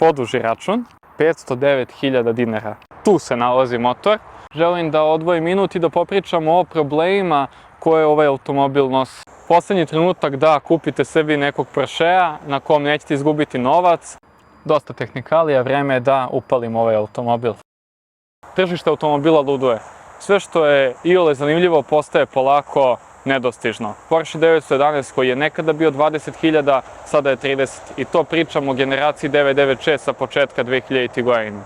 poduži račun, 509.000 dinara. Tu se nalazi motor. Želim da odvojim minut i da popričamo o problemima koje ovaj automobil nosi. Poslednji trenutak da kupite sebi nekog Porschea na kom nećete izgubiti novac. Dosta tehnikalija, vreme je da upalimo ovaj automobil. Tržište automobila luduje. Sve što je iole zanimljivo postaje polako nedostižno. Porsche 911 koji je nekada bio 20.000, sada je 30. I to pričamo o generaciji 996 sa početka 2000. godine.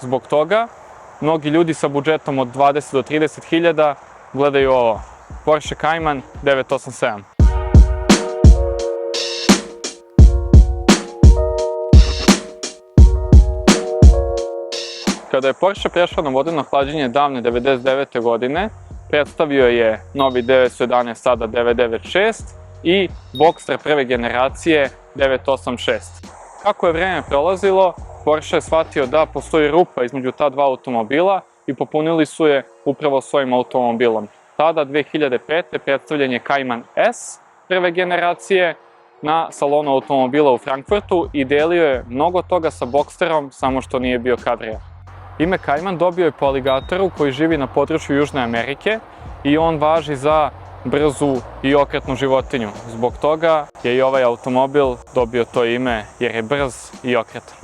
Zbog toga, mnogi ljudi sa budžetom od 20 do 30.000 gledaju ovo. Porsche Cayman 987. Kada je Porsche prešao na vodeno hlađenje davne 99. godine, predstavio je novi 911, sada 996 i Boxster prve generacije 986. Kako je vreme prolazilo, Porsche je shvatio da postoji rupa između ta dva automobila i popunili su je upravo svojim automobilom. Tada, 2005. predstavljen je Cayman S prve generacije na salonu automobila u Frankfurtu i delio je mnogo toga sa Boxsterom, samo što nije bio kadrija. Ime Cayman dobio je po aligatoru koji živi na području Južne Amerike i on važi za brzu i okretnu životinju. Zbog toga je i ovaj automobil dobio to ime jer je brz i okretan.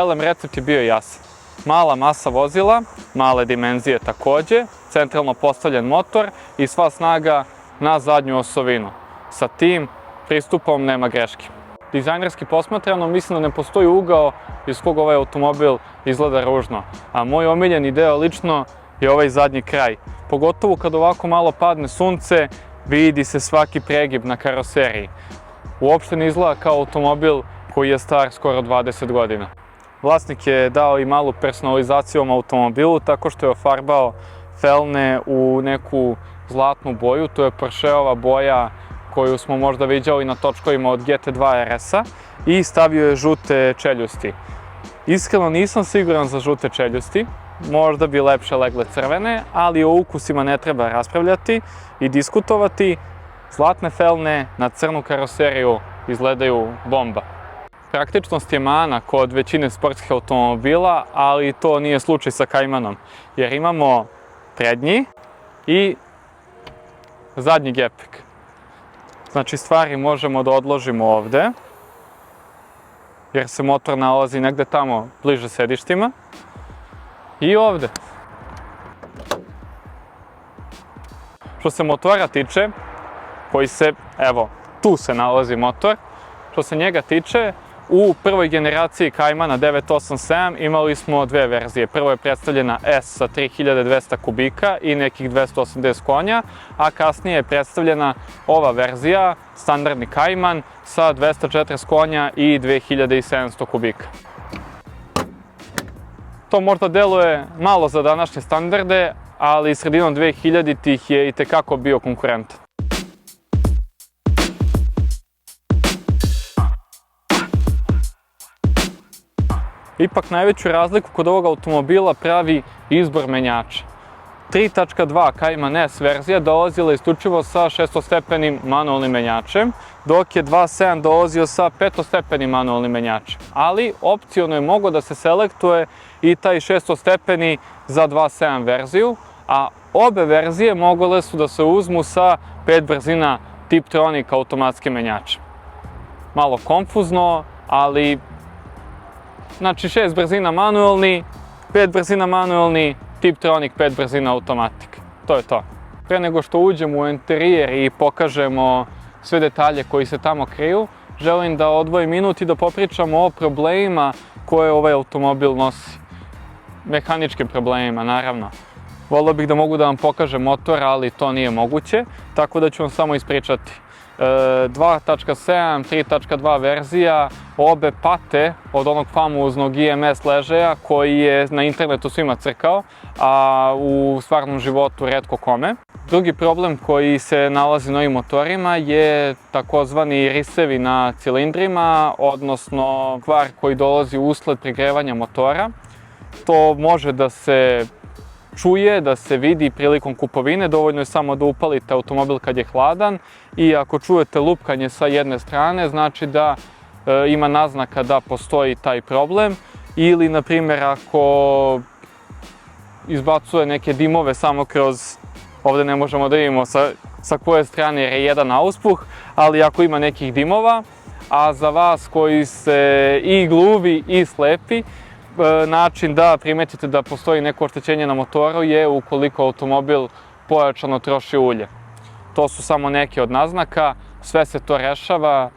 LM recept je bio jasan. Mala masa vozila, male dimenzije takođe, centralno postavljen motor i sva snaga na zadnju osovinu. Sa tim pristupom nema greške. Dizajnerski posmatrano mislim da ne postoji ugao iz kog ovaj automobil izgleda ružno, a moj omiljeni deo lično je ovaj zadnji kraj. Pogotovo kad ovako malo padne sunce, vidi se svaki pregib na karoseriji. Uopšte ne izgleda kao automobil koji je star skoro 20 godina. Vlasnik je dao i malu personalizaciju ovom automobilu tako što je ofarbao felne u neku zlatnu boju, to je Porscheova boja koju smo možda viđali na točkovima od GT2 RS-a i stavio je žute čeljusti. Iskreno nisam siguran za žute čeljusti, možda bi lepše legle crvene, ali o ukusima ne treba raspravljati i diskutovati. Zlatne felne na crnu karoseriju izgledaju bomba. Praktičnost je mana kod većine sportskih automobila, ali to nije slučaj sa Caymanom, jer imamo prednji i zadnji gepek. Znači stvari možemo da odložimo ovde, jer se motor nalazi negde tamo bliže sedištima. I ovde. Što se motora tiče, koji se, evo, tu se nalazi motor. Što se njega tiče, u prvoj generaciji Caymana 987 imali smo dve verzije. Prvo je predstavljena S sa 3200 kubika i nekih 280 konja, a kasnije je predstavljena ova verzija, standardni Cayman, sa 240 konja i 2700 kubika. To možda deluje malo za današnje standarde, ali sredinom 2000-ih je itekako bio konkurentan. Ipak najveću razliku kod ovog automobila pravi izbor menjača. 3.2 Cayman S verzija dolazila isključivo sa 6-stepenim manualnim menjačem, dok je 2.7 dolazio sa 5-stepenim manualnim menjačem. Ali opciono je mogao da se selektuje i taj 6-stepeni za 2.7 verziju, a obe verzije mogle su da se uzmu sa 5 brzina Tiptronic automatske menjače. Malo konfuzno, ali znači 6 brzina manualni, 5 brzina manualni, Tiptronic 5 brzina automatik. To je to. Pre nego što uđemo u interijer i pokažemo sve detalje koji se tamo kriju, želim da odvojim minut i da popričamo o problemima koje ovaj automobil nosi. Mehaničkim problemima, naravno. Volio bih da mogu da vam pokažem motor, ali to nije moguće, tako da ću vam samo ispričati. 2.7, 3.2 verzija, obe pate od onog famoznog IMS ležaja koji je na internetu svima crkao, a u stvarnom životu retko kome. Drugi problem koji se nalazi na ovim motorima je takozvani risevi na cilindrima, odnosno kvar koji dolazi usled pregrevanja motora. To može da se čuje, da se vidi prilikom kupovine, dovoljno je samo da upalite automobil kad je hladan i ako čujete lupkanje sa jedne strane, znači da ima naznaka da postoji taj problem, ili na primjer ako izbacuje neke dimove samo kroz, ovdje ne možemo da vidimo sa koje strane je jedan auspuh, ali ako ima nekih dimova, a za vas koji se i gluvi i slepi, način da primetite da postoji neko oštećenje na motoru je ukoliko automobil pojačano troši ulje. To su samo neke od naznaka, sve se to rešava,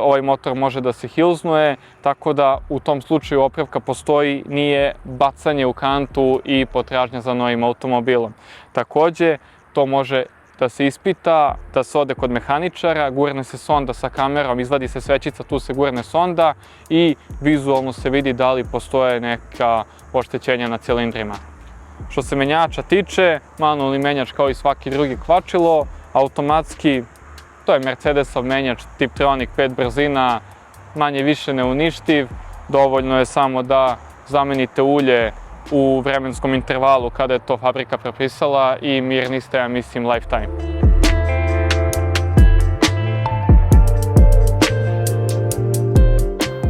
ovaj motor može da se hilznuje, tako da u tom slučaju opravka postoji, nije bacanje u kantu i potražnja za novim automobilom. Takođe, to može da se ispita, da se ode kod mehaničara, gurne se sonda sa kamerom, izvadi se svećica, tu se gurne sonda i vizualno se vidi da li postoje neka oštećenja na cilindrima. Što se menjača tiče, manualni menjač kao i svaki drugi kvačilo, automatski, to je Mercedesov menjač Tiptronic 5 brzina, manje više neuništiv, dovoljno je samo da zamenite ulje u vremenskom intervalu kada je to fabrika propisala i mirni ste, ja mislim, lifetime.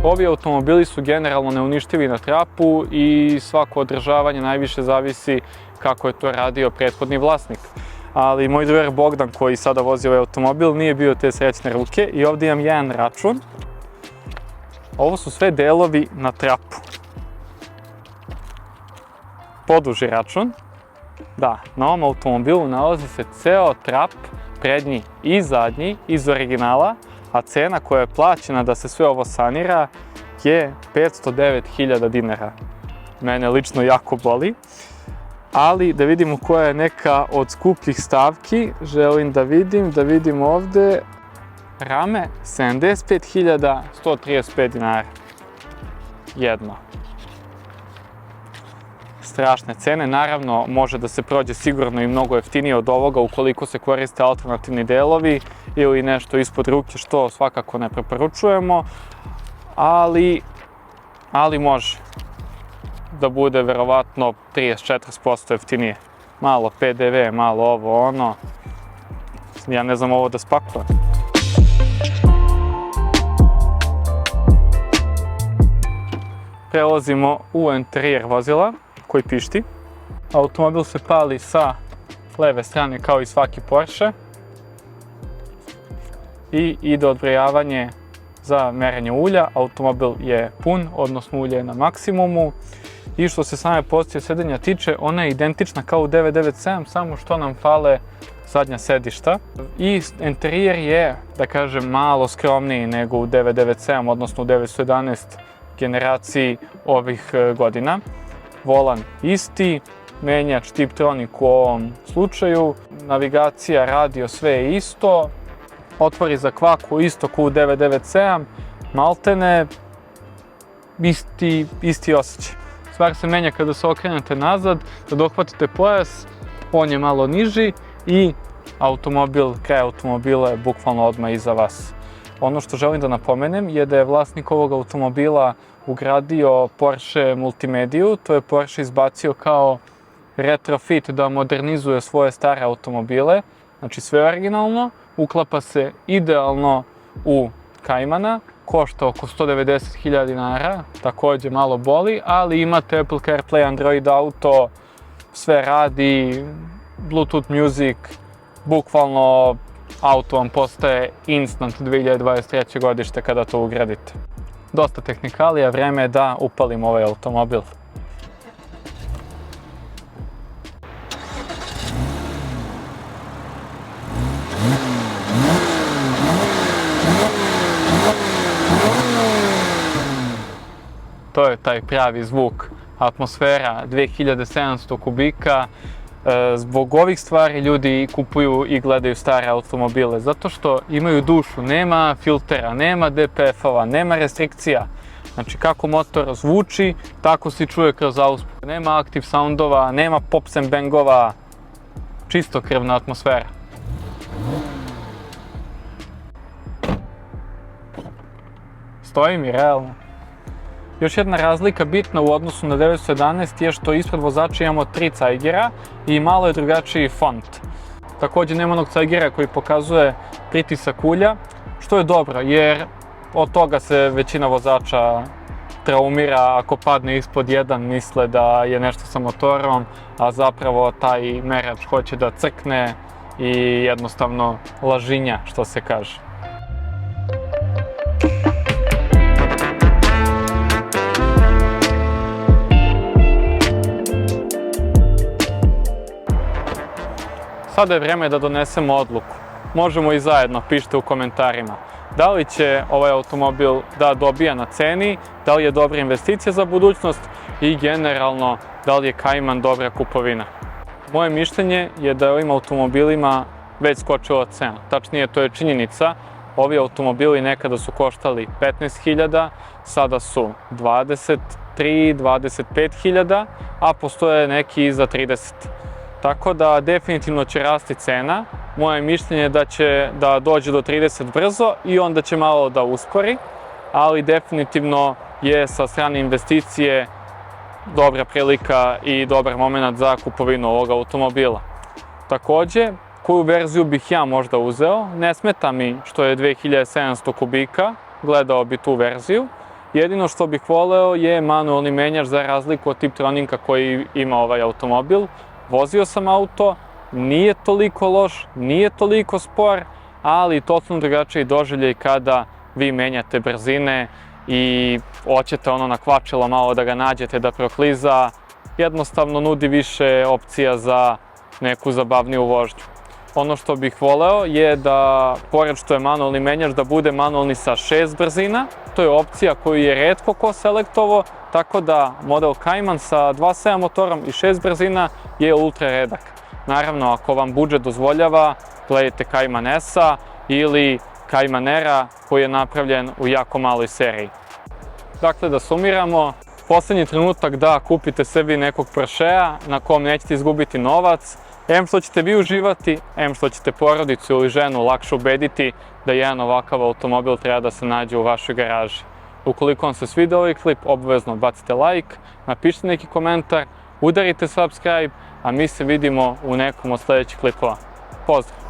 Ovi automobili su generalno neuništivi na trapu i svako održavanje najviše zavisi kako je to radio prethodni vlasnik. Ali moj drugar Bogdan koji sada vozi ovaj automobil nije bio te srećne ruke i ovdje imam jedan račun. Ovo su sve delovi na trapu. Poduži račun. Da, na ovom automobilu nalazi se ceo trap, prednji i zadnji, iz originala, a cena koja je plaćena da se sve ovo sanira je 509.000 dinara. Mene lično jako boli. Ali da vidimo koja je neka od skupljih stavki, želim da vidim ovde. Rame 75.135 dinara. Jedno. Strašne cene, naravno može da se prođe sigurno i mnogo jeftinije od ovoga ukoliko se koriste alternativni delovi ili nešto ispod ruke, što svakako ne preporučujemo, ali može da bude verovatno 30-40% jeftinije. Malo PDV, malo ovo ono, ja ne znam ovo da spakujem. Prelazimo u interijer vozila koji pišti. Automobil se pali sa leve strane kao i svaki Porsche i ide odbrojavanje za merenje ulja. Automobil je pun, odnosno ulje je na maksimumu. I što se same pozicije sedenja tiče, ona je identična kao u 997, samo što nam fale zadnja sedišta. I interijer je, da kažem, malo skromniji nego u 997, odnosno u 911 generaciji ovih godina. Volan isti, menjač Tiptronic u ovom slučaju, navigacija, radio, sve je isto, otvori za kvaku isto kao u 997, maltene, isti osjećaj. Stvar se menja kada se okrenete nazad, da dohvatite pojas, on je malo niži i kraj automobila je bukvalno odmah iza vas. Ono što želim da napomenem je da je vlasnik ovog automobila ugradio Porsche multimediju, to je Porsche izbacio kao retrofit da modernizuje svoje stare automobile, znači sve originalno, uklapa se idealno u Caymana, košta oko 190.000 dinara, takođe malo boli, ali imate Apple CarPlay, Android Auto, sve radi, Bluetooth Music, bukvalno auto vam postaje instant 2023. godište kada to ugradite. Dosta tehnikalija, vreme je da upalim ovaj automobil. To je taj pravi zvuk, atmosfera 2700 kubika. Zbog ovih stvari ljudi kupuju i gledaju stare automobile, zato što imaju dušu, nema filtera, nema DPF-ova, nema restrikcija. Znači kako motor zvuči, tako se čuje kroz auspuh. Nema active soundova, nema pops and bangova, čistokrvna atmosfera. Stoji mi realno. Još jedna razlika bitna u odnosu na 911 je što ispred vozača imamo 3 cajgera i malo je drugačiji font. Takođe nema onog cajgera koji pokazuje pritisak ulja, što je dobro jer od toga se većina vozača traumira ako padne ispod 1, misle da je nešto sa motorom, a zapravo taj merač hoće da crkne i jednostavno lažinja, što se kaže. Sada je vreme da donesemo odluku. Možemo i zajedno, pišite u komentarima. Da li će ovaj automobil da dobija na ceni, da li je dobra investicija za budućnost i generalno da li je Cayman dobra kupovina. Moje mišljenje je da je ovim automobilima već skočila cena. Tačnije, to je činjenica. Ovi automobili nekada su koštali 15.000, sada su 23-25.000, a postoje neki i za 30. Tako da definitivno će rasti cena. Moje mišljenje je da će da dođe do 30 brzo i onda će malo da uspori, ali definitivno je sa strane investicije dobra prilika i dobar moment za kupovinu ovog automobila. Takođe, koju verziju bih ja možda uzeo? Ne smeta mi što je 2700 kubika, gledao bi tu verziju. Jedino što bih voleo je manualni menjač za razliku od Tiptronika koji ima ovaj automobil. Vozio sam auto, nije toliko loš, nije toliko spor, ali totalno drugačiji doživljaj kada vi menjate brzine i hoćete na kvačilo malo da ga nađete da prokliza. Jednostavno nudi više opcija za neku zabavniju vožnju. Ono što bih voleo je da, pored što je manualni menjač, da bude manualni sa 6 brzina. To je opcija koju je retko ko selektovao, tako da model Cayman sa 2.7 motorom i 6 brzina je ultra redak. Naravno, ako vam budžet dozvoljava, gledajte Cayman S-a ili Cayman R-a koji je napravljen u jako maloj seriji. Dakle, da sumiramo, poslednji trenutak da kupite sebi nekog Porschea na kom nećete izgubiti novac, em što ćete vi uživati, em što ćete porodicu ili ženu lakše ubediti da jedan ovakav automobil treba da se nađe u vašoj garaži. Ukoliko vam se svidio ovaj klip, obavezno bacite like, napišite neki komentar, udarite subscribe, a mi se vidimo u nekom od sledećih klipova. Pozdrav!